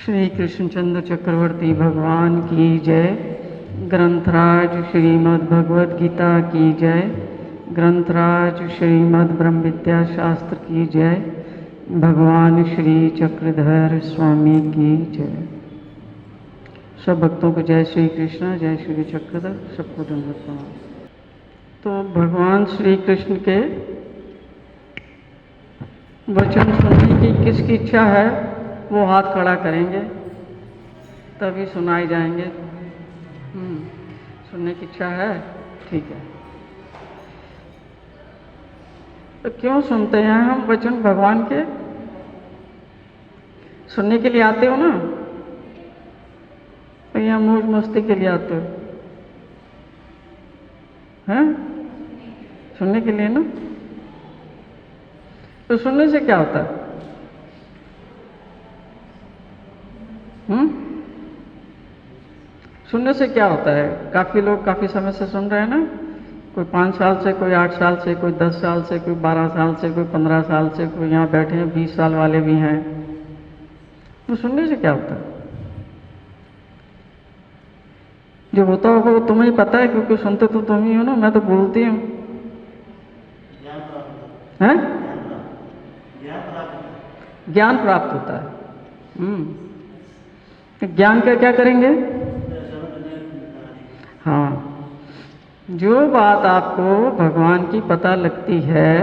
श्री कृष्णचंद्र चक्रवर्ती भगवान की जय। ग्रंथराज श्रीमद् भगवद गीता की जय। ग्रंथराज श्रीमद् ब्रह्म विद्या शास्त्र की जय। भगवान श्री चक्रधर स्वामी की जय। सब भक्तों को जय श्री कृष्ण, जय श्री चक्रधर, सबको दंडवत प्रणाम। तो भगवान श्री कृष्ण के वचन सुनने की किसकी इच्छा है वो हाथ खड़ा करेंगे, तभी सुनाए जाएंगे। सुनने की इच्छा है? ठीक है। तो क्यों सुनते हैं हम वचन भगवान के? सुनने के लिए आते हो ना, तो यहाँ मौज मस्ती के लिए आते हो? हैं? सुनने के लिए ना। तो सुनने से क्या होता है? सुनने से क्या होता है? काफ़ी लोग काफ़ी समय से सुन रहे हैं ना। कोई 5 साल से, कोई 8 साल से, कोई 10 साल से, कोई 12 साल से, कोई 15 साल से, कोई यहाँ बैठे हैं 20 साल वाले भी हैं। तो सुनने से क्या होता है? जो होता होगा वो तुम्हें ही पता है, क्योंकि सुनते तो तुम ही हो ना। मैं तो बोलती हूँ। हैं? ज्ञान प्राप्त होता है। ज्ञान का क्या करेंगे? हाँ, जो बात आपको भगवान की पता लगती है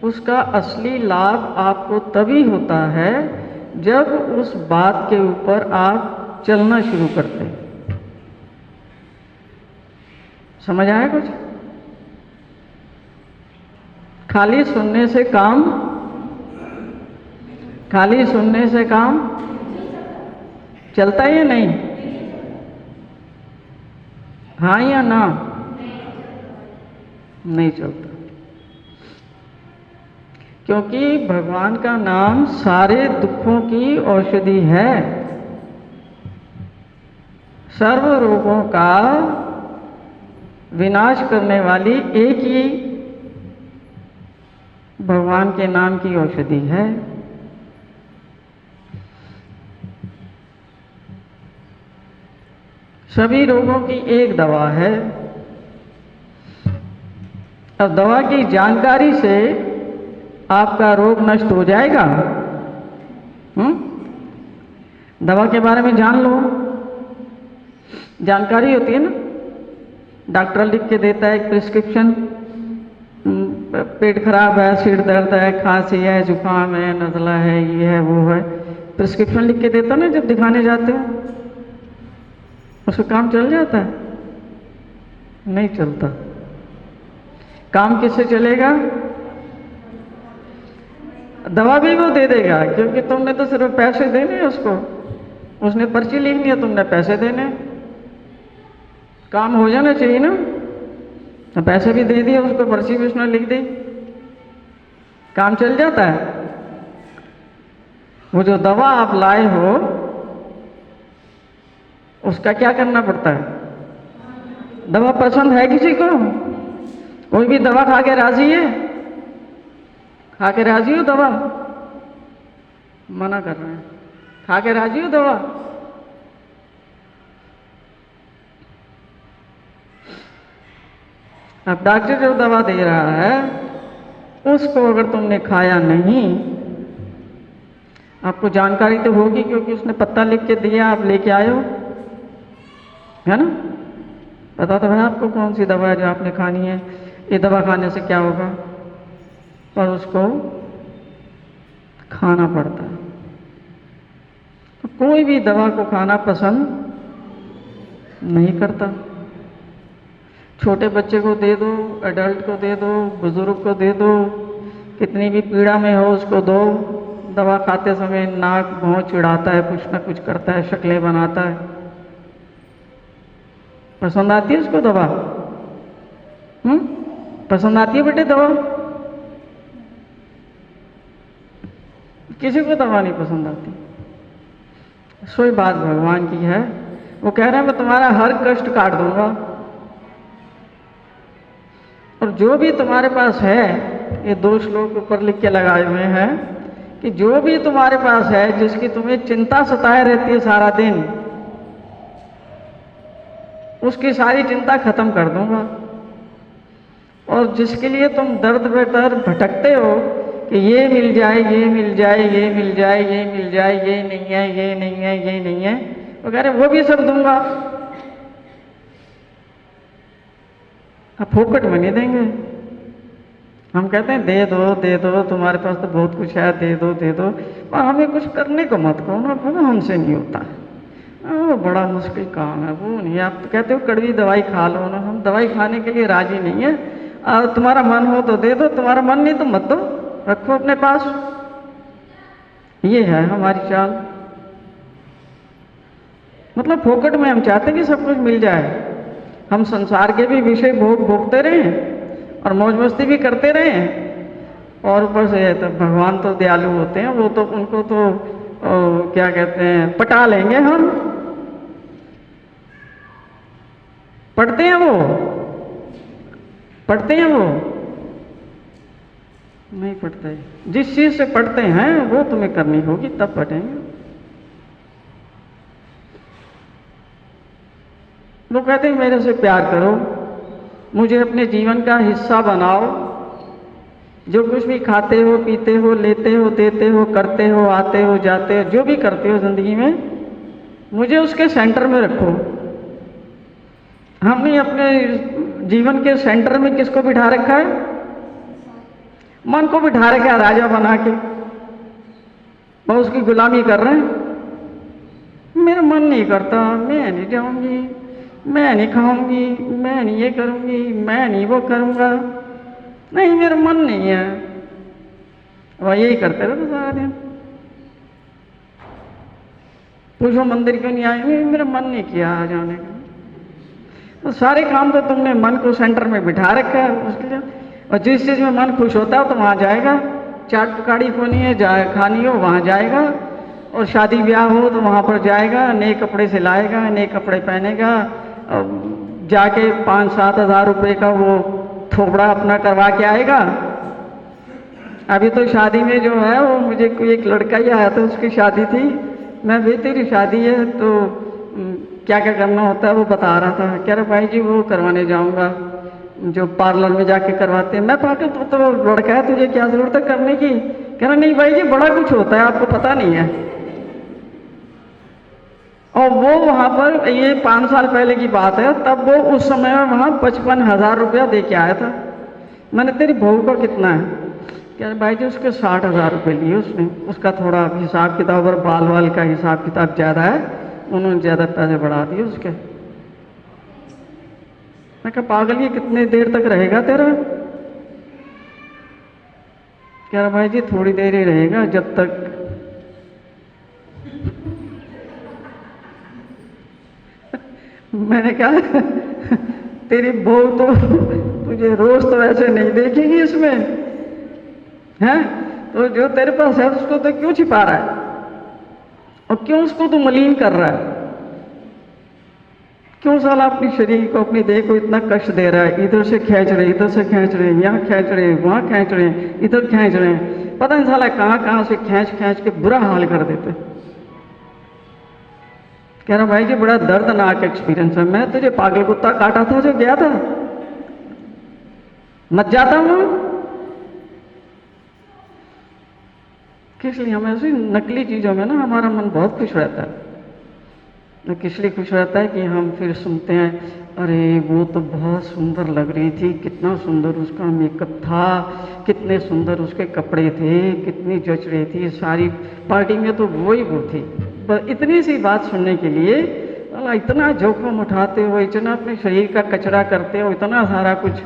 उसका असली लाभ आपको तभी होता है जब उस बात के ऊपर आप चलना शुरू करते हैं। समझ आया कुछ? खाली सुनने से काम चलता है या नहीं? हाँ या ना? नहीं चलता, क्योंकि भगवान का नाम सारे दुखों की औषधि है। सर्व रोगों का विनाश करने वाली एक ही भगवान के नाम की औषधि है। सभी रोगों की एक दवा है। अब दवा की जानकारी से आपका रोग नष्ट हो जाएगा। दवा के बारे में जान लो। जानकारी होती है ना। डॉक्टर लिख के देता है एक प्रिस्क्रिप्शन। पेट खराब है, सिर दर्द है, खांसी है, जुकाम है, नज़ला है, ये है, वो है। प्रिस्क्रिप्शन लिख के देता ना जब दिखाने जाते हो। उसका काम चल जाता है? नहीं चलता। काम किससे चलेगा? दवा भी वो दे देगा, क्योंकि तुमने तो सिर्फ पैसे देने उसको। उसने पर्ची लिखनी है, तुमने पैसे देने। काम हो जाना चाहिए ना। तो पैसे भी दे दिए उसको, पर्ची भी उसने लिख दी, काम चल जाता है। वो जो दवा आप लाए हो उसका क्या करना पड़ता है? दवा पसंद है किसी को? कोई भी दवा खा के राजी है? खा के राजी हो दवा? मना कर रहे हैं। खा के राजी हो दवा? अब डॉक्टर जो दवा दे रहा है उसको अगर तुमने खाया नहीं, आपको जानकारी तो होगी क्योंकि उसने पत्ता लिख के दिया, आप लेके आए हो, है ना। पता तो है आपको कौन सी दवा है जो आपने खानी है, ये दवा खाने से क्या होगा, पर उसको खाना पड़ता है। तो कोई भी दवा को खाना पसंद नहीं करता। छोटे बच्चे को दे दो, एडल्ट को दे दो, बुजुर्ग को दे दो, कितनी भी पीड़ा में हो उसको दो। दवा खाते समय नाक भौं चिढ़ाता है, कुछ ना कुछ करता है, शक्लें बनाता है। पसंद आती है उसको दवा? पसंद आती है बेटे दवा? किसी को दवा नहीं पसंद आती। सोई बात भगवान की है। वो कह रहे हैं मैं तुम्हारा हर कष्ट काट दूंगा, और जो भी तुम्हारे पास है, ये 2 श्लोक ऊपर लिख के लगाए हुए हैं कि जो भी तुम्हारे पास है, जिसकी तुम्हें चिंता सताए रहती है सारा दिन, उसकी सारी चिंता खत्म कर दूंगा। और जिसके लिए तुम दर्द बेदर्द भटकते हो कि ये मिल जाए, ये मिल जाए, ये मिल जाए, ये मिल जाए, ये नहीं है, ये नहीं है, ये नहीं है वगैरह, वो भी सब दूंगा। अब फोकट में नहीं देंगे। हम कहते हैं दे दो, तुम्हारे पास तो बहुत कुछ है, दे दो दे दो, पर हमें कुछ करने को मत कहो ना, वो हमसे नहीं होता। वो बड़ा मुश्किल काम है, वो नहीं। आप तो कहते हो कड़वी दवाई खा लो ना, हम दवाई खाने के लिए राजी नहीं है। तुम्हारा मन हो तो दे दो, तुम्हारा मन नहीं तो मत दो, रखो अपने पास। ये है हमारी चाल। मतलब फोकट में हम चाहते हैं कि सब कुछ मिल जाए, हम संसार के भी विषय भोगते रहें और मौज मस्ती भी करते रहें। और ऊपर से तो भगवान तो दयालु होते हैं, वो तो उनको तो क्या कहते हैं, पटा लेंगे हम। पढ़ते हैं वो, पढ़ते हैं वो नहीं पढ़ते। जिस चीज से पढ़ते हैं वो तुम्हें करनी होगी, तब पढ़ेंगे। वो कहते हैं मेरे से प्यार करो, मुझे अपने जीवन का हिस्सा बनाओ। जो कुछ भी खाते हो, पीते हो, लेते हो, देते हो, करते हो, आते हो, जाते हो, जो भी करते हो जिंदगी में, मुझे उसके सेंटर में रखो। हमने अपने जीवन के सेंटर में किसको बिठा रखा है? मन को बिठा रखा है राजा बना के, वो उसकी गुलामी कर रहे हैं। मेरा मन नहीं करता, मैं नहीं जाऊंगी, मैं नहीं खाऊंगी, मैं नहीं ये करूंगी, मैं नहीं वो करूंगा, नहीं मेरा मन नहीं है। वह यही करते रहे सारा दिन। पूछो मंदिर क्यों नहीं आए? मेरा मन नहीं किया जाने का। तो सारे काम तो तुमने मन को सेंटर में बिठा रखा है उसके लिए। और जिस चीज में मन खुश होता है तो वहां जाएगा। चाट पकाड़ी खोनी है, खानी हो वहां जाएगा। और शादी ब्याह हो तो वहां पर जाएगा, नए कपड़े सिलाएगा, नए कपड़े पहनेगा, जाके 5-7 हज़ार रुपये का वो थोबड़ा अपना करवा के आएगा। अभी तो शादी में जो है वो, मुझे कोई एक लड़का ही आया था, उसकी शादी थी। मैं भी तेरी शादी है तो क्या क्या करना होता है वो बता रहा था। कह रहा भाई जी वो करवाने जाऊंगा जो पार्लर में जाके करवाते हैं। मैं कहा तो लड़का है, तुझे क्या जरूरत है करने की? कह रहा नहीं भाई जी बड़ा कुछ होता है, आपको पता नहीं है। और वो वहां पर, ये 5 साल पहले की बात है, तब वो उस समय में वहां 55,000 रुपया दे के आया था। मैंने तेरी बहू का कितना है? कह रहे भाई जी उसके 60,000 रुपये लिए उसने। उसका थोड़ा हिसाब किताब और बाल वाल का हिसाब किताब ज़्यादा है, उन्होंने ज़्यादा पैसे बढ़ा दिए उसके। मैं कहा पागल ये कितने देर तक रहेगा तेरा? कह रहा भाई जी थोड़ी देर ही रहेगा, जब तक मैंने कहा तेरी बहू तो तुझे रोज तो ऐसे नहीं देखेगी इसमें है, तो जो तेरे पास है उसको तो क्यों छिपा रहा है और क्यों उसको तो मलिन कर रहा है? क्यों साला अपनी शरीर को, अपनी देह को इतना कष्ट दे रहा है? इधर से खींच रहे, इधर से खींच रहे, यहाँ खींच रहे, वहां खींच रहे, इधर खींच रहे, पता नहीं साला कहाँ से खींच खींच के बुरा हाल कर देते। कह रहा भाई जी बड़ा दर्दनाक एक्सपीरियंस है। मैं तुझे पागल कुत्ता काटा था जो गया था, मत जाता हूं। किस लिए? हम ऐसी नकली चीजों में ना हमारा मन बहुत खुश रहता है। किस लिए खुश रहता है कि हम फिर सुनते हैं अरे वो तो बहुत सुंदर लग रही थी, कितना सुंदर उसका मेकअप था, कितने सुंदर उसके कपड़े थे, कितनी जच रही थी, सारी पार्टी में तो वो ही वो थी। पर इतनी सी बात सुनने के लिए इतना जोखिम उठाते हो, इतना अपने शरीर का कचरा करते हो, इतना सारा कुछ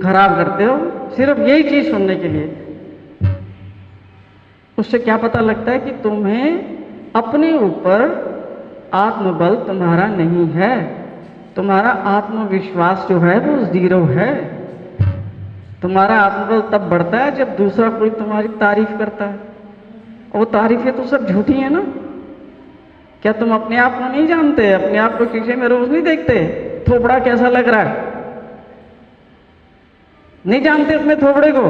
खराब करते हो सिर्फ यही चीज सुनने के लिए। उससे क्या पता लगता है कि तुम्हें अपने ऊपर आत्मबल तुम्हारा नहीं है, तुम्हारा आत्मविश्वास जो है वो 0 है। तुम्हारा आत्मबल तब बढ़ता है जब दूसरा कोई तुम्हारी तारीफ करता है। और तारीफें तो सब झूठी है ना। क्या तुम अपने आप को नहीं जानते? अपने आप को शीशे में रोज नहीं देखते? थोबड़ा कैसा लग रहा है नहीं जानते अपने थोबड़े को?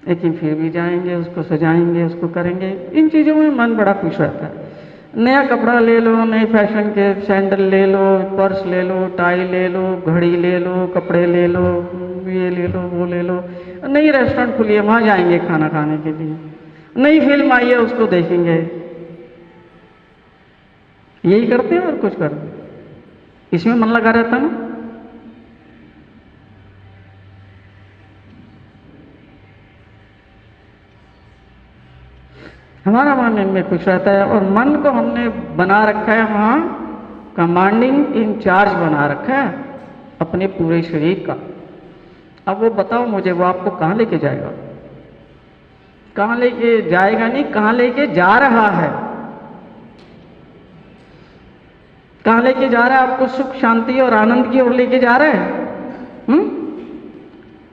लेकिन फिर भी जाएंगे, उसको सजाएंगे, उसको करेंगे। इन चीज़ों में मन बड़ा खुश रहता है। नया कपड़ा ले लो, नए फैशन के सैंडल ले लो, पर्स ले लो, टाई ले लो, घड़ी ले लो, कपड़े ले लो, ये ले लो, वो ले लो। नई रेस्टोरेंट खुली है, वहाँ जाएंगे खाना खाने के लिए। नई फिल्म आई है, उसको देखेंगे। यही करते हैं और कुछ करते हैं। इसमें मन लगा रहता है ना। हमारा मन इनमें खुश रहता है और मन को हमने बना रखा है वहाँ कमांडिंग इंचार्ज बना रखा है अपने पूरे शरीर का। अब वो बताओ मुझे, वो आपको कहाँ लेके जाएगा? कहाँ लेके जाएगा नहीं, कहाँ लेके जा रहा है। कहाँ लेके जा रहा है? आपको सुख शांति और आनंद की ओर लेके जा रहा है।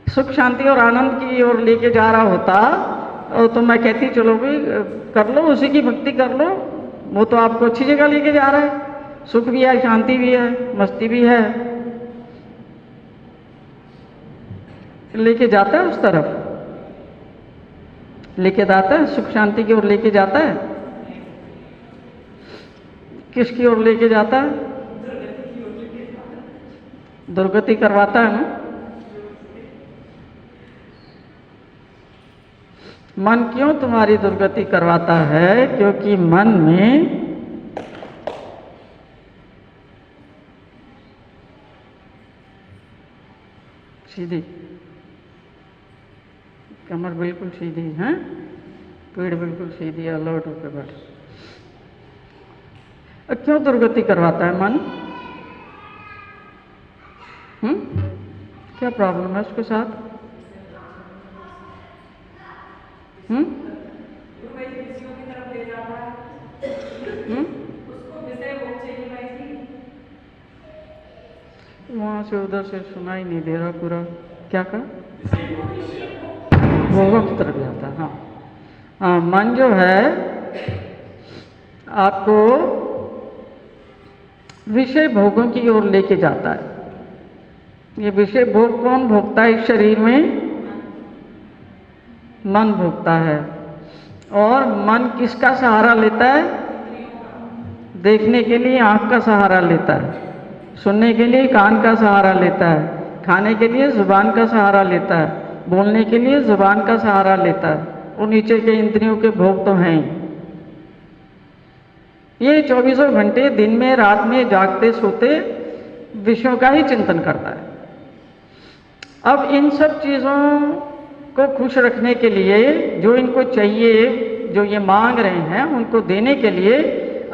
सुख शांति और आनंद की ओर लेके जा रहा होता तो मैं कहती चलो भाई कर लो, उसी की भक्ति कर लो। वो तो आपको अच्छी जगह लेके जा रहा है, सुख भी है, शांति भी है, मस्ती भी है, लेके जाता है उस तरफ, लेके जाता है सुख शांति की ओर लेके जाता है। किसकी ओर लेके जाता है? दुर्गति करवाता है ना। मन क्यों तुम्हारी दुर्गति करवाता है? क्योंकि मन में सीधी कमर बिल्कुल सीधी है, पीठ बिल्कुल सीधी है, अलर्ट होकर बैठ। क्यों दुर्गति करवाता है मन? क्या प्रॉब्लम है उसके साथ? वहां से उधर से सुनाई नहीं दे रहा पूरा। क्या कहा? भोगों की तरफ जाता है। हाँ हाँ, मन जो है आपको विषय भोगों की ओर लेके जाता है। ये विषय भोग कौन भोगता है इस शरीर में? मन भोगता है। और मन किसका सहारा लेता है? देखने के लिए आंख का सहारा लेता है, सुनने के लिए कान का सहारा लेता है, खाने के लिए जुबान का सहारा लेता है, बोलने के लिए जुबान का सहारा लेता है। वो नीचे के इंद्रियों के भोग तो हैं ही। ये 24 घंटे दिन में रात में जागते सोते विषयों का ही चिंतन करता है। अब इन सब चीज़ों को खुश रखने के लिए जो इनको चाहिए, जो ये मांग रहे हैं, उनको देने के लिए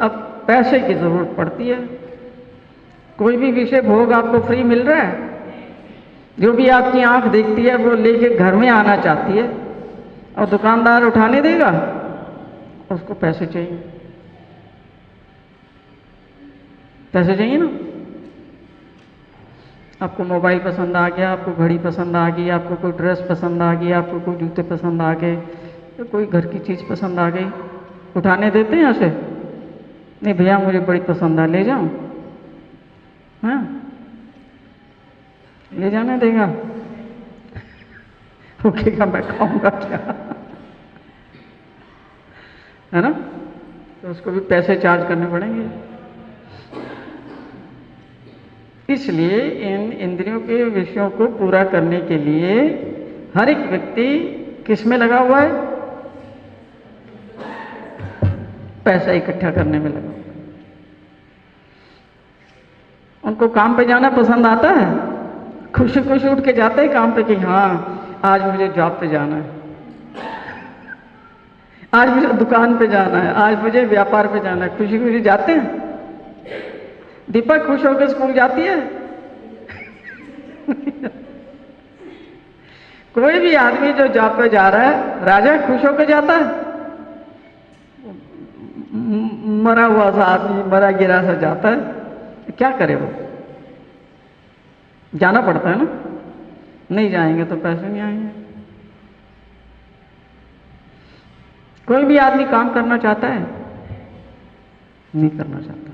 अब पैसे की ज़रूरत पड़ती है। कोई भी विषय भोग आपको फ्री मिल रहा है? जो भी आपकी आंख देखती है वो लेके घर में आना चाहती है, और दुकानदार उठाने देगा? उसको पैसे चाहिए, पैसे चाहिए ना। आपको मोबाइल पसंद आ गया, आपको घड़ी पसंद आ गई, आपको कोई ड्रेस पसंद आ गई, आपको कोई जूते पसंद आ गए, या कोई घर की चीज़ पसंद आ गई, उठाने देते हैं यहाँ से? नहीं भैया मुझे बड़ी पसंद आ, ले जाऊँ? हाँ, ले जाने देगा? रुकेगा, मैं खाऊंगा क्या? है ना? तो उसको भी पैसे चार्ज करने पड़ेंगे। इसलिए इन इंद्रियों के विषयों को पूरा करने के लिए हर एक व्यक्ति किस में लगा हुआ है? पैसा इकट्ठा करने में लगा हुआ है। उनको काम पे जाना पसंद आता है? खुशी खुशी उठ के जाते हैं काम पे कि हाँ आज मुझे जॉब पे जाना है, आज मुझे दुकान पे जाना है, आज मुझे व्यापार पे जाना है। खुशी खुशी जाते हैं। दीपक खुश होकर स्कूल जाती है? कोई भी आदमी जो जॉब पे जा रहा है, राजा खुश होकर जाता है? मरा हुआ सा आदमी, मरा गिरा सा जाता है। क्या करे वो? जाना पड़ता है ना। नहीं जाएंगे तो पैसे नहीं आएंगे। कोई भी आदमी काम करना चाहता है? नहीं करना चाहता,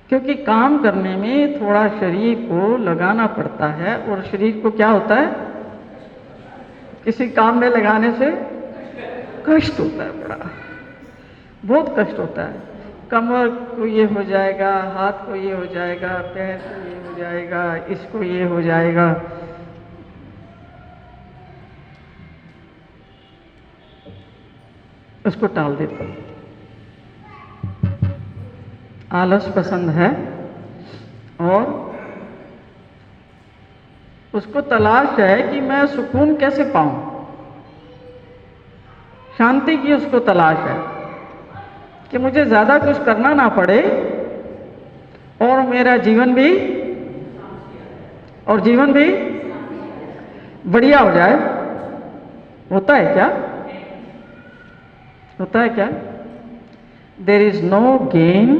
क्योंकि काम करने में थोड़ा शरीर को लगाना पड़ता है, और शरीर को क्या होता है? किसी काम में लगाने से कष्ट होता है, बड़ा बहुत कष्ट होता है। कमर को ये हो जाएगा, हाथ को ये हो जाएगा, पैर को ये हो जाएगा, इसको ये हो जाएगा। उसको टाल देता हूं। आलस पसंद है और उसको तलाश है कि मैं सुकून कैसे पाऊं, शांति की उसको तलाश है कि मुझे ज्यादा कुछ करना ना पड़े और मेरा जीवन भी बढ़िया हो जाए। होता है क्या? होता है क्या? There is no gain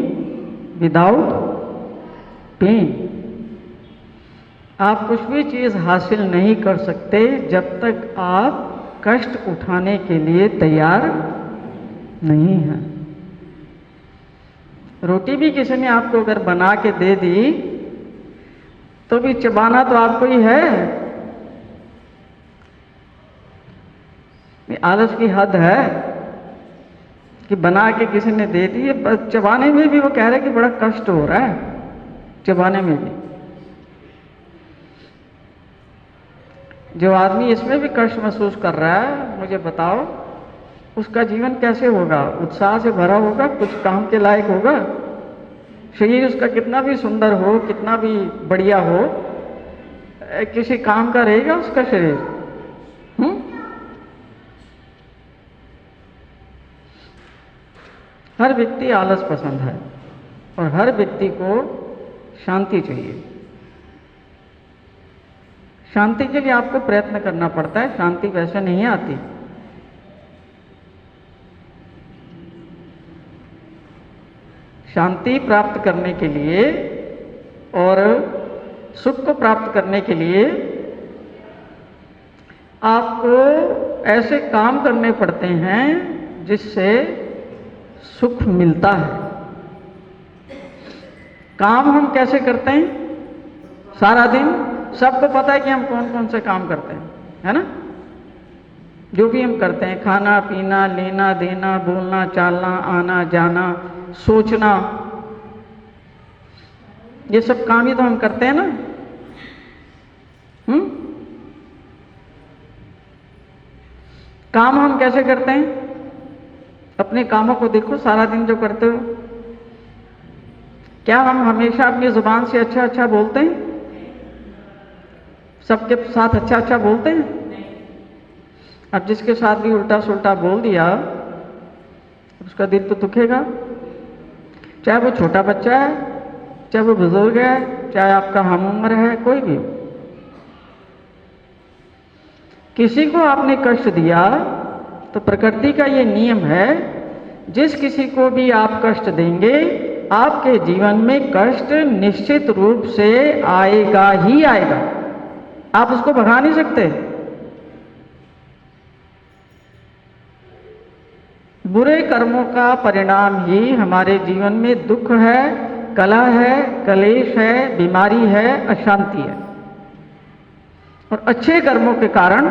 without pain. आप कुछ भी चीज हासिल नहीं कर सकते जब तक आप कष्ट उठाने के लिए तैयार नहीं हैं। रोटी भी किसी ने आपको अगर बना के दे दी तो भी चबाना तो आपको ही है। आलस की हद है कि बना के किसी ने दे दी है, बस चबाने में भी वो कह रहे हैं कि बड़ा कष्ट हो रहा है, चबाने में भी। जो आदमी इसमें भी कष्ट महसूस कर रहा है, मुझे बताओ उसका जीवन कैसे होगा? उत्साह से भरा होगा? कुछ काम के लायक होगा? शरीर उसका कितना भी सुंदर हो, कितना भी बढ़िया हो, किसी काम का रहेगा उसका शरीर? हर व्यक्ति आलस पसंद है और हर व्यक्ति को शांति चाहिए। शांति के लिए आपको प्रयत्न करना पड़ता है, शांति वैसे नहीं आती। शांति प्राप्त करने के लिए और सुख को प्राप्त करने के लिए आपको ऐसे काम करने पड़ते हैं जिससे सुख मिलता है। काम हम कैसे करते हैं? सारा दिन सबको पता है कि हम कौन कौन से काम करते हैं, है ना? जो भी हम करते हैं, खाना पीना, लेना देना, बोलना चालना, आना जाना, सोचना, ये सब काम ही तो हम करते हैं ना। काम हम कैसे करते हैं? अपने कामों को देखो, सारा दिन जो करते हो, क्या हम हमेशा अपनी जुबान से अच्छा अच्छा बोलते हैं? सबके साथ अच्छा अच्छा बोलते हैं? अब जिसके साथ भी उल्टा सुल्टा बोल दिया उसका दिल तो दुखेगा, चाहे वो छोटा बच्चा है, चाहे वो बुजुर्ग है, चाहे आपका हम उम्र है, कोई भी हो। किसी को आपने कष्ट दिया तो प्रकृति का ये नियम है, जिस किसी को भी आप कष्ट देंगे आपके जीवन में कष्ट निश्चित रूप से आएगा ही आएगा। आप उसको भगा नहीं सकते। बुरे कर्मों का परिणाम ही हमारे जीवन में दुख है, कलह है, कलेश है, बीमारी है, अशांति है। और अच्छे कर्मों के कारण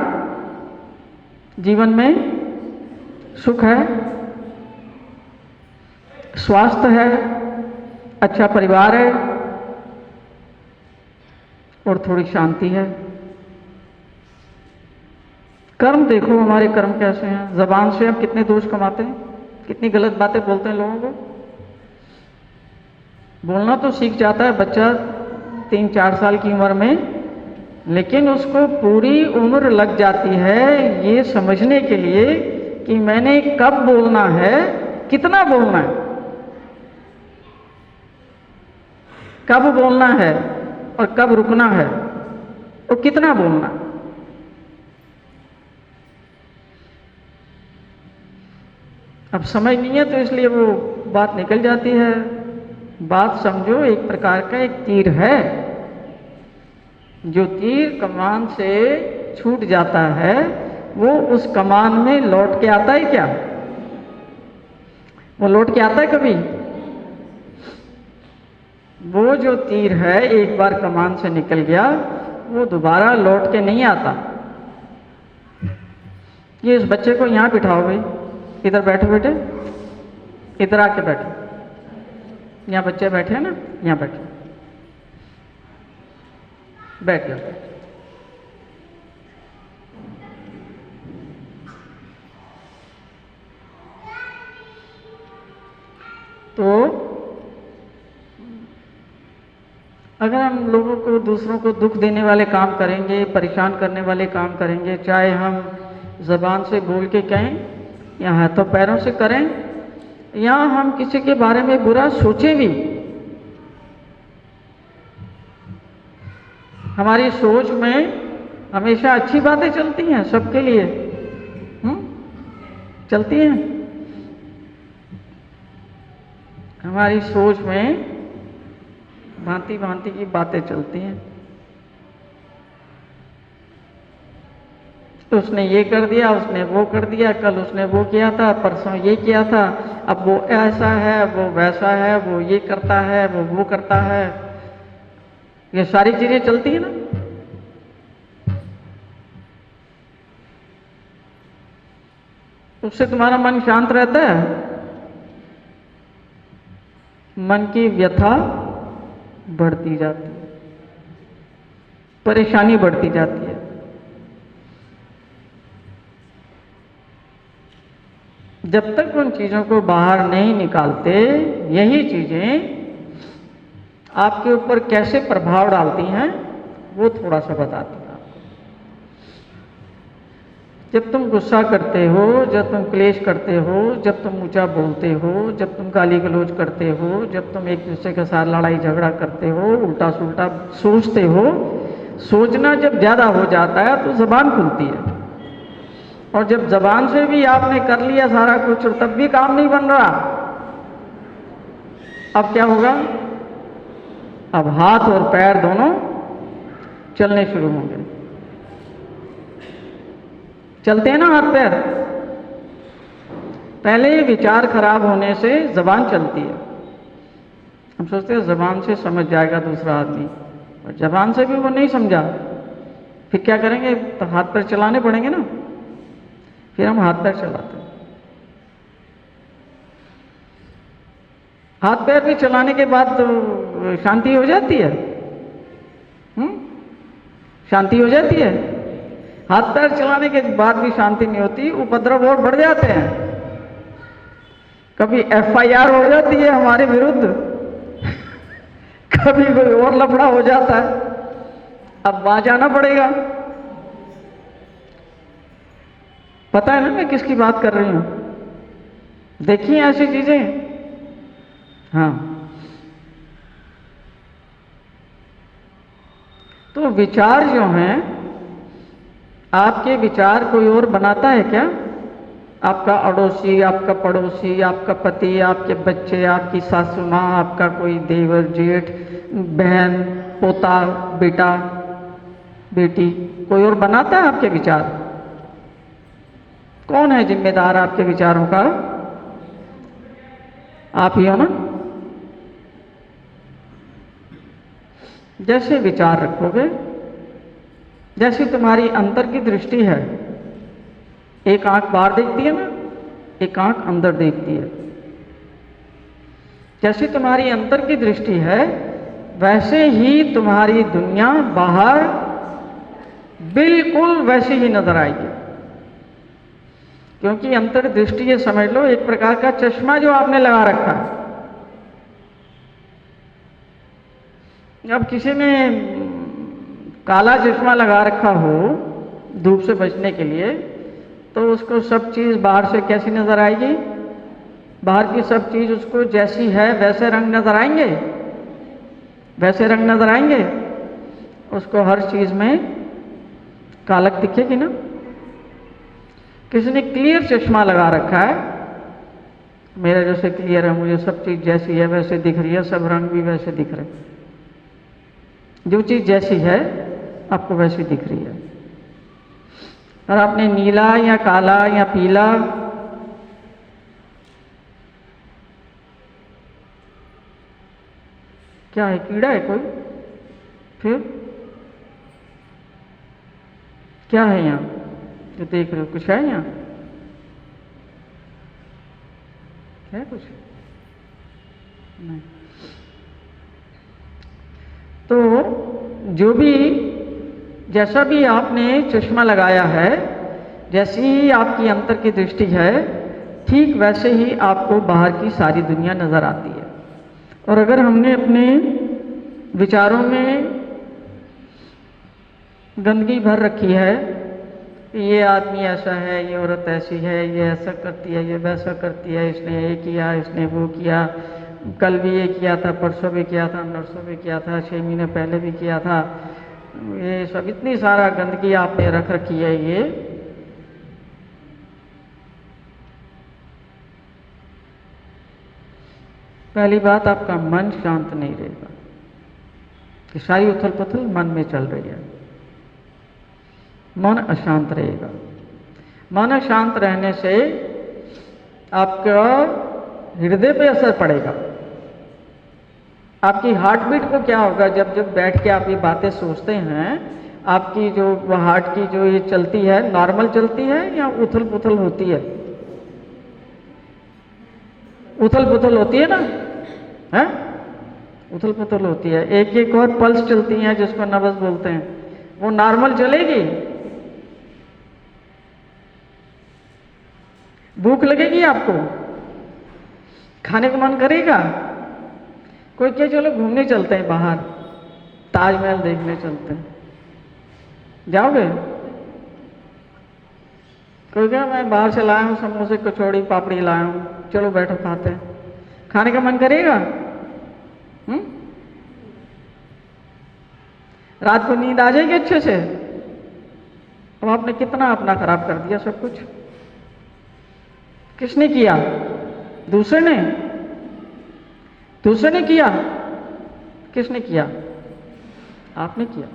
जीवन में सुख है, स्वास्थ्य है, अच्छा परिवार है और थोड़ी शांति है। कर्म देखो, हमारे कर्म कैसे हैं। जबान से हम कितने दोष कमाते हैं, कितनी गलत बातें बोलते हैं लोगों को। बोलना तो सीख जाता है बच्चा 3-4 साल की उम्र में, लेकिन उसको पूरी उम्र लग जाती है ये समझने के लिए कि मैंने कब बोलना है, कितना बोलना है, कब बोलना है और कब रुकना है और कितना बोलना है। अब समझ नहीं है तो इसलिए वो बात निकल जाती है। बात समझो, एक प्रकार का एक तीर है। जो तीर कमान से छूट जाता है वो उस कमान में लौट के आता है क्या? वो लौट के आता है कभी? वो जो तीर है एक बार कमान से निकल गया वो दोबारा लौट के नहीं आता। ये इस बच्चे को यहाँ बिठाओ भाई, इधर बैठो बेटे, इधर आके बैठो। यहाँ बच्चे बैठे हैं ना, यहाँ बैठो, बैठ जाओ। तो अगर हम लोगों को, दूसरों को दुख देने वाले काम करेंगे, परेशान करने वाले काम करेंगे, चाहे हम ज़बान से बोल के कहें या हाथों पैरों से करें, या हम किसी के बारे में बुरा सोचें भी, हमारी सोच में हमेशा अच्छी बातें चलती हैं सबके लिए, चलती हैं। हमारी सोच में भांति भांति की बातें चलती हैं। उसने ये कर दिया, उसने वो कर दिया, कल उसने वो किया था, परसों ये किया था, अब वो ऐसा है, वो वैसा है, वो ये करता है, वो करता है। ये सारी चीजें चलती है ना। उससे तुम्हारा मन शांत रहता है, मन की व्यथा बढ़ती जाती है, परेशानी बढ़ती जाती है। जब तक उन चीजों को बाहर नहीं निकालते, यही चीजें आपके ऊपर कैसे प्रभाव डालती हैं वो थोड़ा सा बताती हैं। जब तुम गुस्सा करते हो, जब तुम क्लेश करते हो, जब तुम ऊंचा बोलते हो, जब तुम गाली गलौज करते हो, जब तुम एक दूसरे के साथ लड़ाई झगड़ा करते हो, उल्टा सुल्टा सोचते हो, सोचना जब ज्यादा हो जाता है तो जबान खुलती है। और जब जबान से भी आपने कर लिया सारा कुछ और तब भी काम नहीं बन रहा, अब क्या होगा? अब हाथ और पैर दोनों चलने शुरू होंगे। चलते हैं ना हाथ पैर। पहले विचार खराब होने से जबान चलती है। हम सोचते हैं जबान से समझ जाएगा दूसरा आदमी, और जबान से भी वो नहीं समझा, फिर क्या करेंगे? तो हाथ पैर चलाने पड़ेंगे ना। फिर हम हाथ पैर चलाते हैं। हाथ पैर भी चलाने के बाद तो शांति हो जाती है। शांति हो जाती है। हाथ पैर चलाने के बाद भी शांति नहीं होती, उपद्रव और बढ़ जाते हैं। कभी एफआईआर हो जाती है हमारे विरुद्ध, कभी कोई और लफड़ा हो जाता है। अब वहां जाना पड़ेगा। पता है ना मैं किसकी बात कर रही हूं? देखिए ऐसी चीजें। हाँ, तो विचार जो हैं, आपके विचार कोई और बनाता है क्या? आपका अड़ोसी, आपका पड़ोसी, आपका पति, आपके बच्चे, आपकी सासू माँ, आपका कोई देवर जेठ, बहन, पोता, बेटा, बेटी, कोई और बनाता है आपके विचार? कौन है जिम्मेदार आपके विचारों का? आप ही हो ना। जैसे विचार रखोगे, जैसी तुम्हारी अंतर की दृष्टि है, एक आंख बाहर देखती है ना, एक आंख अंदर देखती है। जैसी तुम्हारी अंतर की दृष्टि है, वैसे ही तुम्हारी दुनिया बाहर बिल्कुल वैसी ही नजर आएगी। क्योंकि अंतर दृष्टि, ये समझ लो, एक प्रकार का चश्मा जो आपने लगा रखा है। अब किसी ने काला चश्मा लगा रखा हो धूप से बचने के लिए, तो उसको सब चीज बाहर से कैसी नजर आएगी? बाहर की सब चीज उसको जैसी है वैसे रंग नजर आएंगे, वैसे रंग नजर आएंगे। उसको हर चीज में कालक दिखेगी ना। किसी ने क्लियर चश्मा लगा रखा है, मेरा जैसे क्लियर है, मुझे सब चीज जैसी है वैसे दिख रही है, सब रंग भी वैसे दिख रहे हैं। जो चीज जैसी है आपको वैसी दिख रही है। और आपने नीला या काला या पीला, क्या है? कीड़ा है कोई? फिर क्या है यहाँ? जो देख रहे हो कुछ है यहाँ? है कुछ? नहीं। तो जो भी जैसा भी आपने चश्मा लगाया है, जैसी ही आपकी अंतर की दृष्टि है, ठीक वैसे ही आपको बाहर की सारी दुनिया नजर आती है। और अगर हमने अपने विचारों में गंदगी भर रखी है, ये आदमी ऐसा है, ये औरत ऐसी है, ये ऐसा करती है, ये वैसा करती है, इसने ये किया, इसने वो किया, कल भी ये किया था, परसों भी किया था, नरसों भी किया था, 6 महीने पहले भी किया था, ये सब इतनी सारा गंदगी आपने रख रखी है। ये पहली बात, आपका मन शांत नहीं रहेगा, कि सारी उथल पुथल मन में चल रही है। मन अशांत रहेगा। मन अशांत रहने से आपका हृदय पे असर पड़ेगा। आपकी हार्ट बीट को क्या होगा, जब जब बैठ के आप ये बातें सोचते हैं, आपकी जो हार्ट की जो ये चलती है, नॉर्मल चलती है या उथल पुथल होती है? उथल पुथल होती है ना, है? उथल पुथल होती है। एक एक और पल्स चलती हैं जिसको नब्ज बोलते हैं, वो नॉर्मल चलेगी? भूख लगेगी आपको, खाने का मन करेगा, कोई क्या चलो घूमने चलते हैं बाहर, ताजमहल देखने चलते हैं, जाओगे? कोई क्या मैं बाहर से लाया हूँ समोसे कचौड़ी पापड़ी लाया हूँ, चलो बैठो खाते हैं, खाने का मन करेगा? रात को नींद आ जाएगी अच्छे से? अब आपने कितना अपना खराब कर दिया सब कुछ। किसने किया? दूसरे ने? दूसरे ने किया? किसने किया? आपने किया।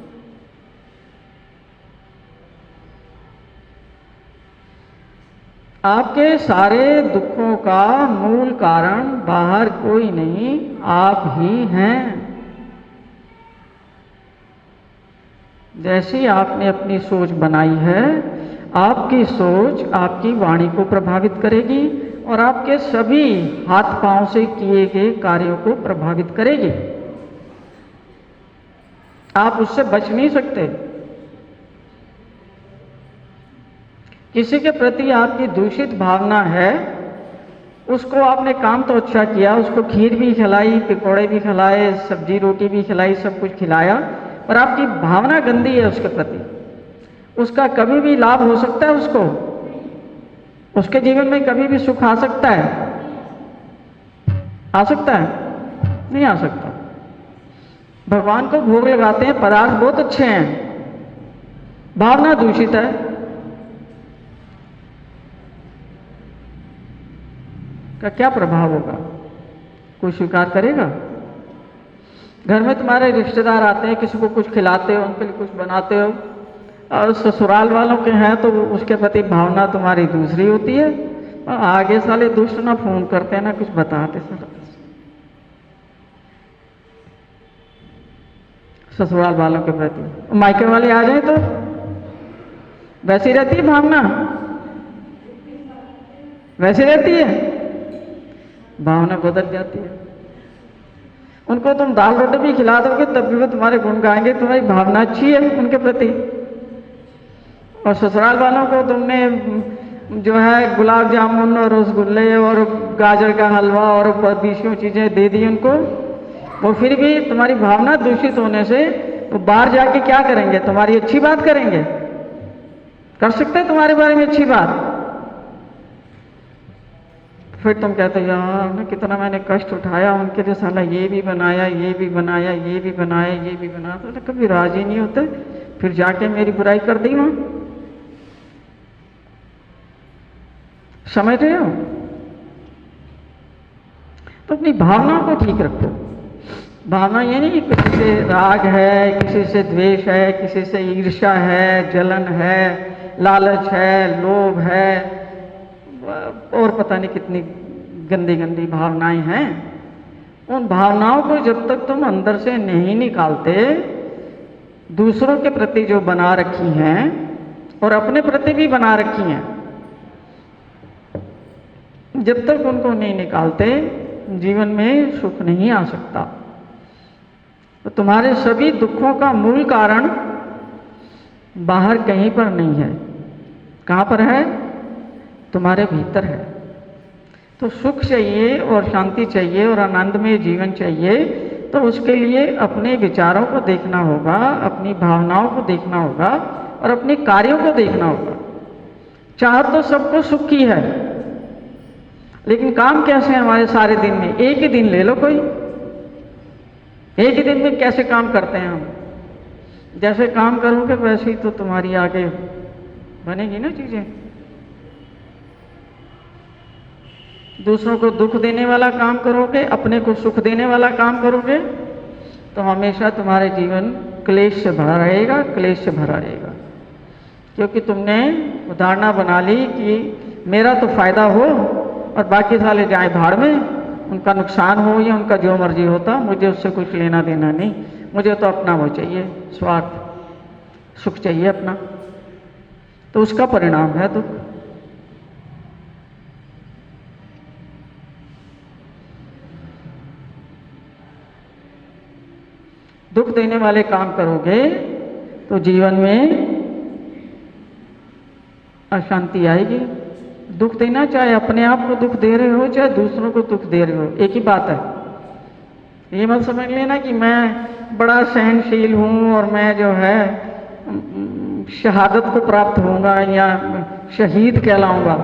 आपके सारे दुखों का मूल कारण बाहर कोई नहीं, आप ही हैं। जैसी आपने अपनी सोच बनाई है, आपकी सोच आपकी वाणी को प्रभावित करेगी और आपके सभी हाथ पांव से किए गए कार्यों को प्रभावित करेगी। आप उससे बच नहीं सकते। किसी के प्रति आपकी दूषित भावना है, उसको आपने काम तो अच्छा किया, उसको खीर भी खिलाई, पकौड़े भी खिलाए, सब्जी रोटी भी खिलाई, सब कुछ खिलाया, पर आपकी भावना गंदी है उसके प्रति। उसका कभी भी लाभ हो सकता है, उसके जीवन में कभी भी सुख आ सकता है? आ सकता है? नहीं आ सकता। भगवान को भोग लगाते हैं, पदार्थ बहुत अच्छे हैं, भावना दूषित है, का क्या प्रभाव होगा? कोई स्वीकार करेगा? घर में तुम्हारे रिश्तेदार आते हैं, किसी को कुछ खिलाते हो, उनके लिए कुछ बनाते हो, और ससुराल वालों के हैं तो उसके प्रति भावना तुम्हारी दूसरी होती है, और आगे साले दुष्ट ना फोन करते हैं ना कुछ बताते। ससुराल वालों के प्रति मायके वाले आ जाए तो वैसी रहती है भावना, वैसी रहती है, भावना बदल जाती है। उनको तुम दाल रोटी भी खिला दोगे तब भी वो तुम्हारे गुण गाएंगे, तुम्हारी भावना अच्छी है उनके प्रति। और ससुराल वालों को तुमने जो है गुलाब जामुन और रसगुल्ले और गाजर का हलवा और 20 चीजें दे दी उनको, वो फिर भी तुम्हारी भावना दूषित होने से वो बाहर जाके क्या करेंगे? तुम्हारी अच्छी बात करेंगे? कर सकते हैं तुम्हारे बारे में अच्छी बात? फिर तुम कहते हो यार ना कितना मैंने कष्ट उठाया उनके लिए, साला ये भी बनाया, ये भी बनाया, ये भी बनाया, ये भी बनाया, तो कभी राजी नहीं होते, फिर जाके मेरी बुराई कर दी वहां। समझ रहे हो? तो अपनी भावनाओं को ठीक रखो। भावना ये नहीं किसी से राग है, किसी से द्वेष है, किसी से ईर्ष्या है, जलन है, लालच है, लोभ है, और पता नहीं कितनी गंदी गंदी भावनाएं हैं। उन भावनाओं को जब तक तुम अंदर से नहीं निकालते, दूसरों के प्रति जो बना रखी हैं, और अपने प्रति भी बना रखी हैं। जब तक उनको नहीं निकालते जीवन में सुख नहीं आ सकता। तो तुम्हारे सभी दुखों का मूल कारण बाहर कहीं पर नहीं है। कहाँ पर है? तुम्हारे भीतर है। तो सुख चाहिए और शांति चाहिए और आनंदमय जीवन चाहिए, तो उसके लिए अपने विचारों को देखना होगा, अपनी भावनाओं को देखना होगा और अपने कार्यों को देखना होगा। चाहत तो सबको सुख की है, लेकिन काम कैसे है हमारे सारे दिन में? एक ही दिन ले लो कोई, एक ही दिन में कैसे काम करते हैं हम? जैसे काम करोगे वैसे ही तो तुम्हारी आगे बनेगी ना चीजें। दूसरों को दुख देने वाला काम करोगे, अपने को सुख देने वाला काम करोगे, तो हमेशा तुम्हारे जीवन क्लेश से भरा रहेगा, क्लेश से भरा रहेगा। क्योंकि तुमने धारणा बना ली कि मेरा तो फायदा हो और बाकी साले जाए भाड़ में, उनका नुकसान हो या उनका जो मर्जी होता, मुझे उससे कुछ लेना देना नहीं, मुझे तो अपना वो चाहिए, स्वार्थ सुख चाहिए अपना। तो उसका परिणाम है दुख। दुख देने वाले काम करोगे तो जीवन में अशांति आएगी। दुख देना, चाहे अपने आप को दुख दे रहे हो चाहे दूसरों को दुख दे रहे हो, एक ही बात है। ये मत समझ लेना कि मैं बड़ा सहनशील हूं और मैं जो है शहादत को प्राप्त होऊंगा या शहीद कहलाऊंगा।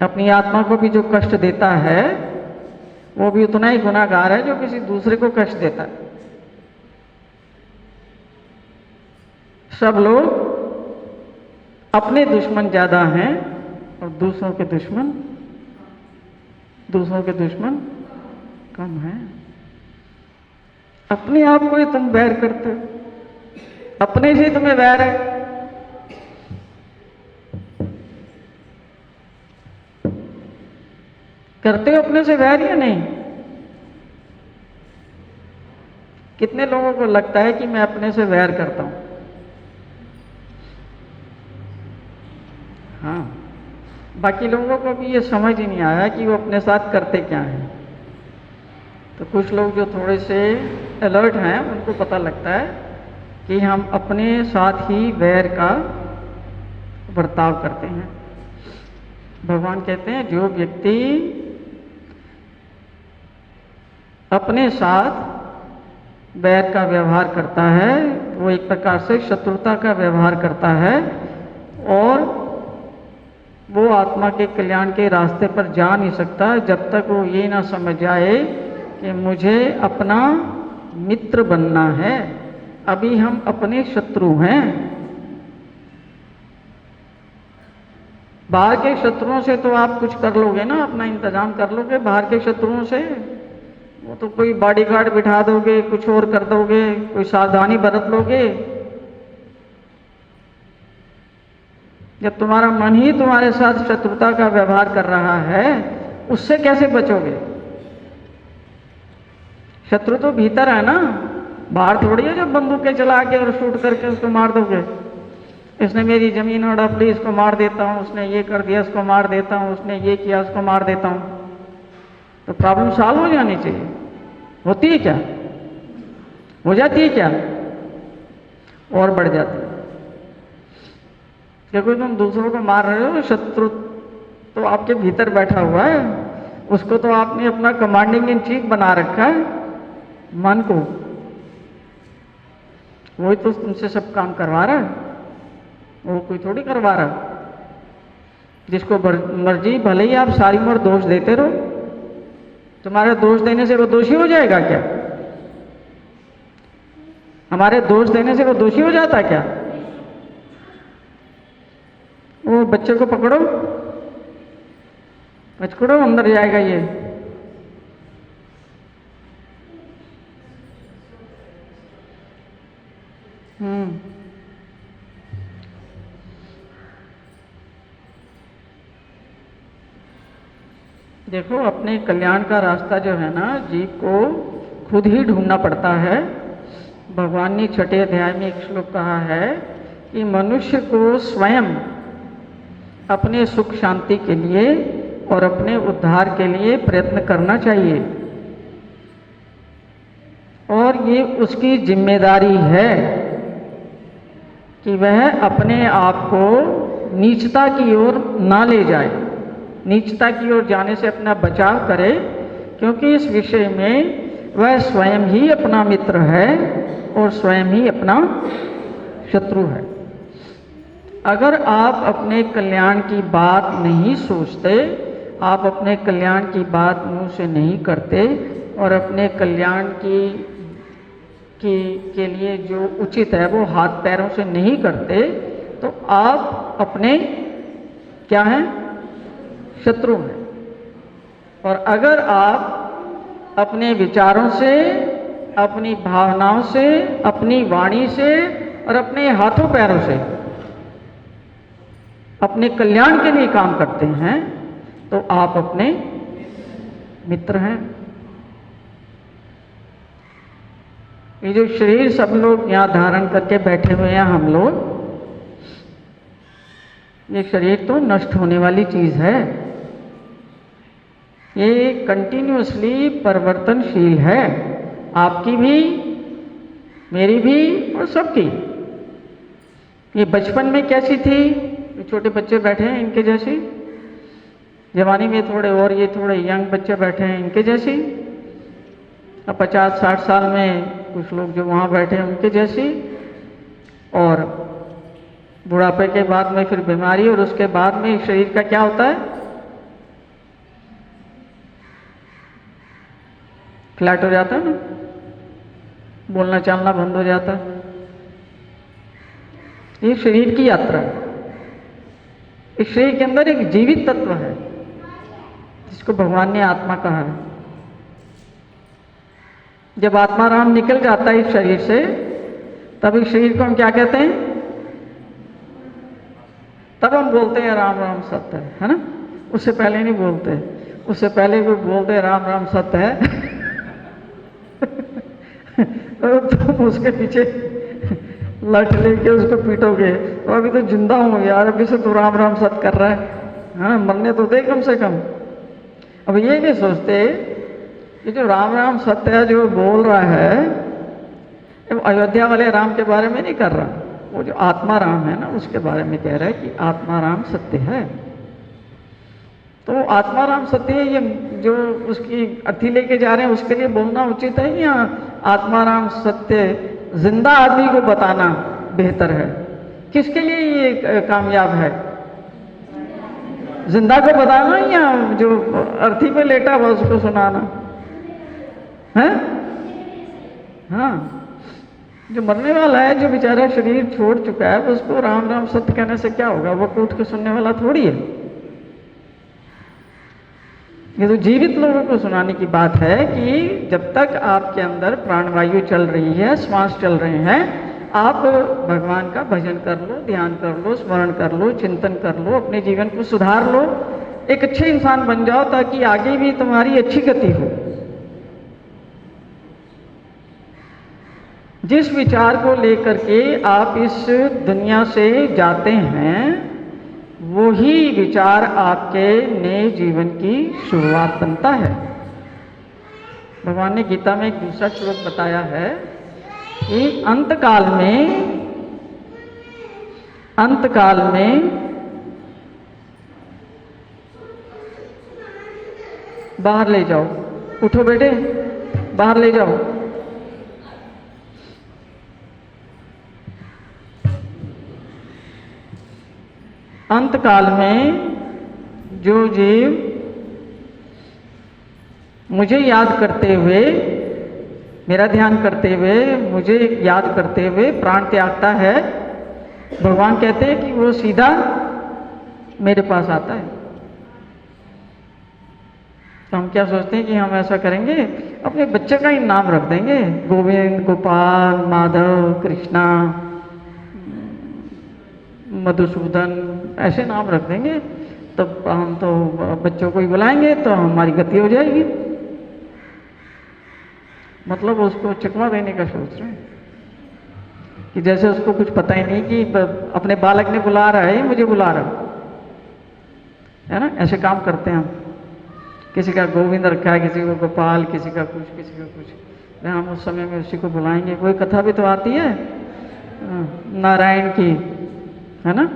अपनी आत्मा को भी जो कष्ट देता है वो भी उतना ही गुनाहगार है जो किसी दूसरे को कष्ट देता है। सब लोग अपने दुश्मन ज्यादा हैं और दूसरों के दुश्मन कम हैं। अपने आप को ही तुम बैर करते हो, अपने से तुम्हें बैर है। करते हो अपने से बैर या नहीं? कितने लोगों को लगता है कि मैं अपने से बैर करता हूं? हाँ, बाकी लोगों को भी ये समझ ही नहीं आया कि वो अपने साथ करते क्या हैं। तो कुछ लोग जो थोड़े से अलर्ट हैं उनको पता लगता है कि हम अपने साथ ही वैर का बर्ताव करते हैं। भगवान कहते हैं जो व्यक्ति अपने साथ वैर का व्यवहार करता है वो एक प्रकार से शत्रुता का व्यवहार करता है और वो आत्मा के कल्याण के रास्ते पर जा नहीं सकता जब तक वो ये ना समझ जाए कि मुझे अपना मित्र बनना है। अभी हम अपने शत्रु हैं। बाहर के शत्रुओं से तो आप कुछ कर लोगे ना, अपना इंतजाम कर लोगे। बाहर के शत्रुओं से वो तो कोई बॉडीगार्ड बिठा दोगे, कुछ और कर दोगे, कोई सावधानी बरत लोगे। जब तुम्हारा मन ही तुम्हारे साथ शत्रुता का व्यवहार कर रहा है, उससे कैसे बचोगे? शत्रु तो भीतर है ना, बाहर थोड़ी है। जब बंदूकें चला के और शूट करके उसको मार दोगे, इसने मेरी जमीन हड़प ली, इसको मार देता हूं, उसने ये कर दिया, इसको मार देता हूं, उसने ये किया, उसको मार देता हूं, तो प्रॉब्लम सॉल्व हो जानी चाहिए। होती है क्या? हो जाती है क्या? और बढ़ जाती है। क्योंकि तुम दूसरों को मार रहे हो, शत्रु तो आपके भीतर बैठा हुआ है, उसको तो आपने अपना कमांडिंग इन चीफ बना रखा है, मन को। वही तो तुमसे सब काम करवा रहा है, वो कोई थोड़ी करवा रहा है। जिसको मर्जी, भले ही आप सारी उम्र दोष देते रहो, तुम्हारे दोष देने से वो दोषी हो जाएगा क्या? हमारे दोष देने से वो दोषी हो जाता क्या? वो बच्चे को पकड़ो, पकड़ो, अंदर जाएगा ये। देखो, अपने कल्याण का रास्ता जो है ना, जीव को खुद ही ढूंढना पड़ता है। भगवान ने छठे अध्याय में एक श्लोक कहा है कि मनुष्य को स्वयं अपने सुख शांति के लिए और अपने उद्धार के लिए प्रयत्न करना चाहिए, और ये उसकी जिम्मेदारी है कि वह अपने आप को नीचता की ओर ना ले जाए, नीचता की ओर जाने से अपना बचाव करे, क्योंकि इस विषय में वह स्वयं ही अपना मित्र है और स्वयं ही अपना शत्रु है। अगर आप अपने कल्याण की बात नहीं सोचते, आप अपने कल्याण की बात मुंह से नहीं करते और अपने कल्याण के लिए जो उचित है वो हाथ पैरों से नहीं करते, तो आप अपने क्या हैं? शत्रु हैं। और अगर आप अपने विचारों से, अपनी भावनाओं से, अपनी वाणी से और अपने हाथों पैरों से अपने कल्याण के लिए काम करते हैं, तो आप अपने मित्र हैं। ये जो शरीर सब लोग यहाँ धारण करके बैठे हुए हैं, हम लोग, ये शरीर तो नष्ट होने वाली चीज है, ये कंटिन्यूअसली परिवर्तनशील है, आपकी भी, मेरी भी और सबकी। ये बचपन में कैसी थी, ये छोटे बच्चे बैठे हैं इनके जैसी, जवानी में थोड़े और ये थोड़े यंग बच्चे बैठे हैं इनके जैसी, अब 50-60 साल में कुछ लोग जो वहाँ बैठे हैं उनके जैसी, और बुढ़ापे के बाद में फिर बीमारी, और उसके बाद में शरीर का क्या होता है? फ्लैट हो जाता है ना, बोलना चालना बंद हो जाता है। ये शरीर की यात्रा है। इस शरीर के अंदर एक जीवित तत्व है जिसको भगवान ने आत्मा कहा है। जब आत्मा राम निकल जाता है इस शरीर से, तब इस शरीर को हम क्या कहते हैं? तब हम बोलते हैं राम राम सत्य है ना। उससे पहले नहीं बोलते, उससे पहले कोई बोलते राम राम सत्य है तो तुम उसके पीछे लट लेके उसको पीटोगे, तो अभी तो जिंदा हूँ यार, अभी से तो राम राम सत्य कर रहा है, हाँ मरने तो दे कम से कम। अब ये नहीं सोचते कि जो राम राम सत्य है जो बोल रहा है, अयोध्या वाले राम के बारे में नहीं कर रहा, वो जो आत्मा राम है ना उसके बारे में कह रहा है कि आत्मा राम सत्य है। तो आत्मा राम सत्य है, ये जो उसकी अर्थी लेके जा रहे हैं उसके लिए बोलना उचित है, या आत्मा राम सत्य जिंदा आदमी को बताना बेहतर है? किसके लिए ये कामयाब है? जिंदा को बताना या जो अर्थी पे लेटा हुआ उसको सुनाना है? हाँ, जो मरने वाला है, जो बेचारा शरीर छोड़ चुका है, उसको राम राम सत्य कहने से क्या होगा? वो कूट के सुनने वाला थोड़ी है। ये तो जीवित लोगों को सुनाने की बात है कि जब तक आपके अंदर प्राणवायु चल रही है, श्वास चल रहे हैं, आप भगवान का भजन कर लो, ध्यान कर लो, स्मरण कर लो, चिंतन कर लो, अपने जीवन को सुधार लो, एक अच्छे इंसान बन जाओ, ताकि आगे भी तुम्हारी अच्छी गति हो। जिस विचार को लेकर के आप इस दुनिया से जाते हैं, वही विचार आपके नए जीवन की शुरुआत बनता है। भगवान ने गीता में एक दूसरा श्लोक बताया है कि अंतकाल में बाहर ले जाओ, उठो बेटे बाहर ले जाओ, अंतकाल में जो जीव मुझे याद करते हुए, मेरा ध्यान करते हुए, मुझे याद करते हुए प्राण त्यागता है, भगवान कहते हैं कि वो सीधा मेरे पास आता है। तो हम क्या सोचते हैं कि हम ऐसा करेंगे, अपने बच्चे का ही नाम रख देंगे, गोविंद, गोपाल, माधव, कृष्णा, मधुसूदन, ऐसे नाम रख देंगे, तब हम तो बच्चों को ही बुलाएंगे तो हमारी गति हो जाएगी। मतलब उसको चकमा देने का सोच रहे हैं। कि जैसे उसको कुछ पता ही नहीं कि अपने बालक ने बुला रहा है, मुझे बुला रहा है ना। ऐसे काम करते हैं हम। किसी का गोविंद रखा है, किसी को गोपाल, किसी का कुछ, किसी का कुछ। हम उस समय में उसी को बुलाएंगे। कोई कथा भी तो आती है नारायण की, है ना।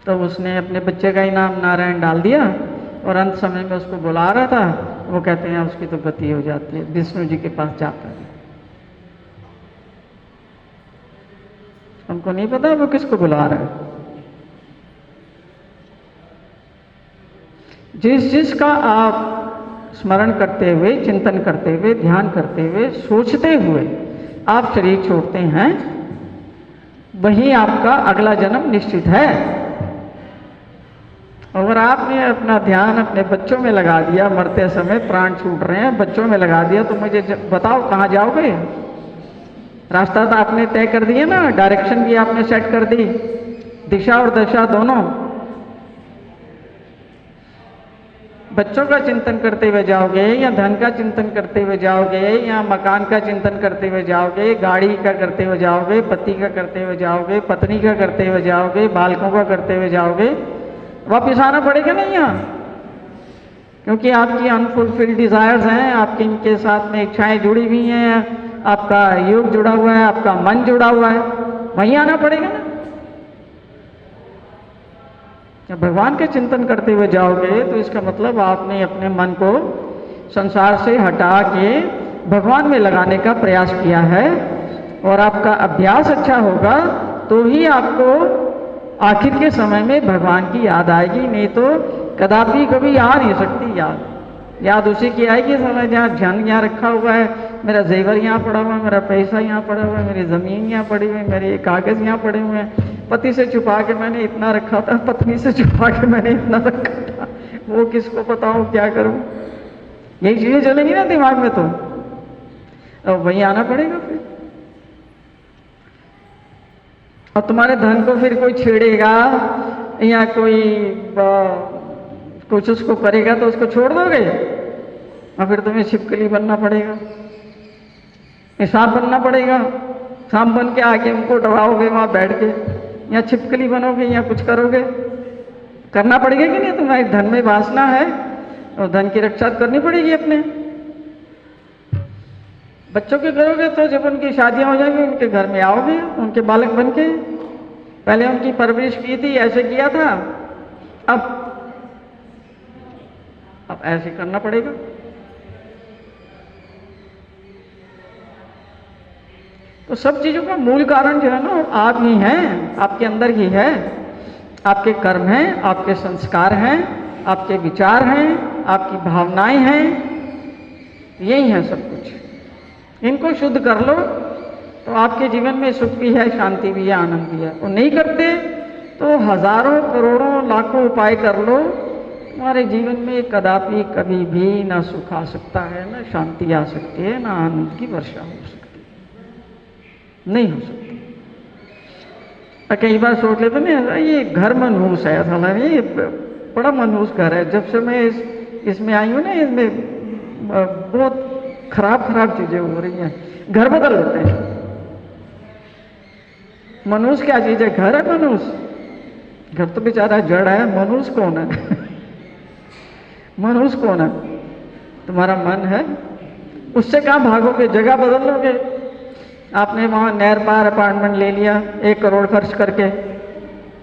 तो उसने अपने बच्चे का ही नाम नारायण डाल दिया और अंत समय में उसको बुला रहा था। वो कहते हैं उसकी तो गति हो जाती है, विष्णु जी के पास जाता है। हमको नहीं पता वो किसको बुला रहा है। जिसका आप स्मरण करते हुए, चिंतन करते हुए, ध्यान करते हुए, सोचते हुए आप शरीर छोड़ते हैं, वही आपका अगला जन्म निश्चित है। अगर आपने अपना ध्यान अपने बच्चों में लगा दिया, मरते समय प्राण छूट रहे हैं, बच्चों में लगा दिया, तो मुझे बताओ कहाँ जाओगे। रास्ता तो आपने तय कर दिया ना, डायरेक्शन भी आपने सेट कर दी, दिशा और दशा दोनों। बच्चों का चिंतन करते हुए जाओगे, या धन का चिंतन करते हुए जाओगे, या मकान का चिंतन करते हुए जाओगे, गाड़ी का करते हुए जाओगे, पति का करते हुए जाओगे, पत्नी का करते हुए जाओगे, बालकों का करते हुए जाओगे, वापिस आना पड़ेगा नहीं यहाँ। क्योंकि आपकी अनफुलफिल्ड डिजायर्स हैं, आपकी इनके साथ में इच्छाएं जुड़ी हुई हैं, आपका योग जुड़ा हुआ है, आपका मन जुड़ा हुआ है, वहीं आना पड़ेगा ना। जब भगवान के चिंतन करते हुए जाओगे तो इसका मतलब आपने अपने मन को संसार से हटा के भगवान में लगाने का प्रयास किया है। और आपका अभ्यास अच्छा होगा तो ही आपको आखिर के समय में भगवान की याद आएगी, नहीं तो कदापि कभी आ नहीं सकती याद। याद उसी की आएगी समय जहाँ धन यहाँ रखा हुआ है, मेरा जेवर यहाँ पड़ा हुआ है, मेरा पैसा यहाँ पड़ा हुआ है, मेरी ज़मीन यहाँ पड़ी हुई है, मेरे कागज़ यहाँ पड़े हुए हैं, पति से छुपा के मैंने इतना रखा था, पत्नी से छुपा के मैंने इतना रखा था, वो किसको पता हो, क्या करूँ। यही चीज़ें चलेंगी ना दिमाग में, तो अब वहीं आना पड़ेगा फिर। और तुम्हारे धन को फिर कोई छेड़ेगा या कोई कुछ उसको करेगा तो उसको छोड़ दोगे, और फिर तुम्हें छिपकली बनना पड़ेगा, सांप बनना पड़ेगा। सांप बन के आके उनको डराओगे वहां बैठ के, या छिपकली बनोगे या कुछ करोगे, करना पड़ेगा कि नहीं। तुम्हारे धन में वासना है और धन की रक्षा करनी पड़ेगी अपने। बच्चों के करोगे तो जब उनकी शादियां हो जाएंगी उनके घर में आओगे उनके बालक बन के। पहले उनकी परवरिश की थी, ऐसे किया था, अब ऐसे करना पड़ेगा। तो सब चीजों का मूल कारण जो है ना आप ही हैं, आपके अंदर ही है। आपके कर्म हैं, आपके संस्कार हैं, आपके विचार हैं, आपकी भावनाएं हैं, यही है सब कुछ। इनको शुद्ध कर लो तो आपके जीवन में सुख भी है, शांति भी है, आनंद भी है। और नहीं करते तो हजारों करोड़ों लाखों उपाय कर लो, तुम्हारे जीवन में कदापि कभी भी ना सुख आ सकता है, ना शांति आ सकती है, ना आनंद की वर्षा हो सकती है, नहीं हो सकती। और कई बार सोच लेते ना ये घर मनहूस है, ऐसा लगे ये बड़ा मनहूस घर है। जब से मैं इसमें आई हूँ ना, इसमें बहुत खराब चीजें हो रही हैं, घर बदल लेते हैं। मनहूस क्या चीज है? घर है मनहूस? घर तो बेचारा जड़ है, मनहूस कौन है? मनहूस कौन है? तुम्हारा मन है, उससे कहाँ भागोगे, जगह बदल लोगे। आपने वहां नहर पार अपार्टमेंट ले लिया 1 करोड़ खर्च करके,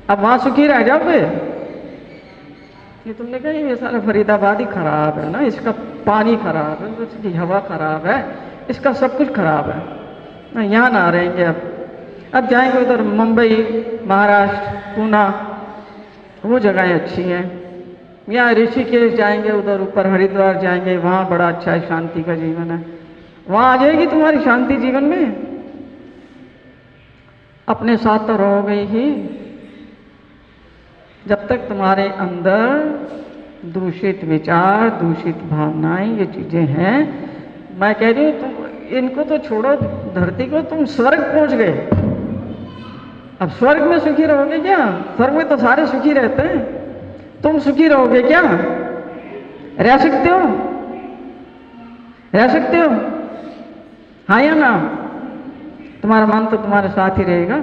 अब वहां सुखी रह जाओगे? ये तुमने कहा ये सारा फरीदाबाद ही खराब है ना, इसका पानी खराब है, इसकी हवा खराब है, इसका सब कुछ खराब है, यहाँ ना रहेंगे। अब जाएंगे उधर मुंबई, महाराष्ट्र, पूना, वो जगहें अच्छी हैं। या ऋषिकेश जाएंगे, उधर ऊपर हरिद्वार जाएंगे, वहाँ बड़ा अच्छा है, शांति का जीवन है। वहाँ आ जाएगी तुम्हारी शांति जीवन में। अपने साथ तो रहोगे ही जब तक तुम्हारे अंदर दूषित विचार, दूषित भावनाएं, ये चीजें हैं। मैं कह रही हूँ तुम इनको तो छोड़ो, धरती को तुम स्वर्ग पहुंच गए। अब स्वर्ग में सुखी रहोगे क्या? स्वर्ग में तो सारे सुखी रहते हैं, तुम सुखी रहोगे क्या? रह सकते हो? रह सकते हो? हाँ या ना? तुम्हारा मन तो तुम्हारे साथ ही रहेगा,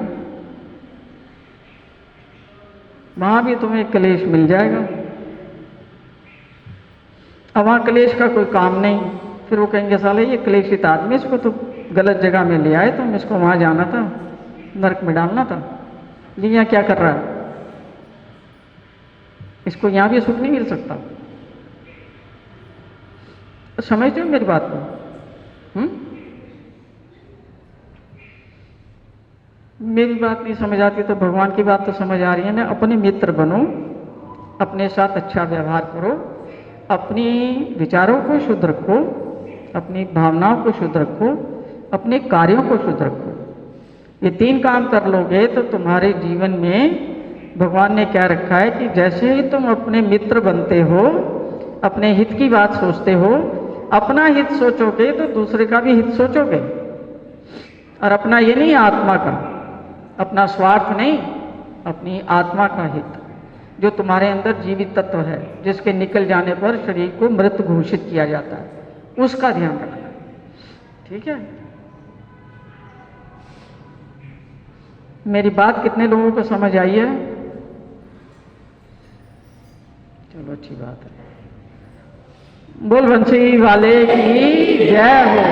वहां भी तुम्हें क्लेश मिल जाएगा। अब वहां क्लेश का कोई काम नहीं, फिर वो कहेंगे साले ये क्लेशित आदमी, इसको तो गलत जगह में ले आए, तुम इसको वहां जाना था, नरक में डालना था, ये यहाँ क्या कर रहा है, इसको यहां भी सुख नहीं मिल सकता। तो समझते हो मेरी बात को? मेरी बात नहीं समझ आती तो भगवान की बात तो समझ आ रही है ना। अपने मित्र बनो, अपने साथ अच्छा व्यवहार करो, अपनी विचारों को शुद्ध रखो, अपनी भावनाओं को शुद्ध रखो, अपने कार्यों को शुद्ध रखो। ये 3 काम कर लोगे तो तुम्हारे जीवन में भगवान ने क्या रखा है कि जैसे ही तुम अपने मित्र बनते हो, अपने हित की बात सोचते हो, अपना हित सोचोगे तो दूसरे का भी हित सोचोगे। और अपना ये नहीं, आत्मा का, अपना स्वार्थ नहीं, अपनी आत्मा का हित, जो तुम्हारे अंदर जीवित तत्व है, जिसके निकल जाने पर शरीर को मृत घोषित किया जाता है, उसका ध्यान रखना। ठीक है? मेरी बात कितने लोगों को समझ आई है? चलो अच्छी बात है। बोल बंसी वाले की जय हो,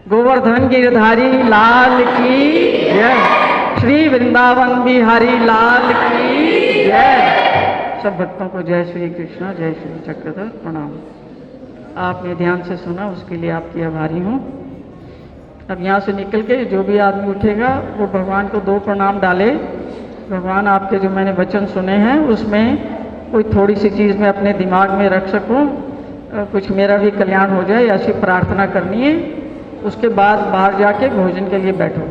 गोवर्धन गिरधारी लाल की जय, श्री वृंदावन बिहारी लाल की जय। सब भक्तों को जय श्री कृष्ण, जय श्री चक्रधर प्रणाम। आपने ध्यान से सुना, उसके लिए आपकी आभारी हूँ। अब यहाँ से निकल के जो भी आदमी उठेगा वो भगवान को 2 प्रणाम डाले। भगवान आपके जो मैंने वचन सुने हैं उसमें कोई थोड़ी सी चीज़ मैं अपने दिमाग में रख सकूं, कुछ मेरा भी कल्याण हो जाए, ऐसी प्रार्थना करनी है। उसके बाद बाहर जाके भोजन के लिए बैठो।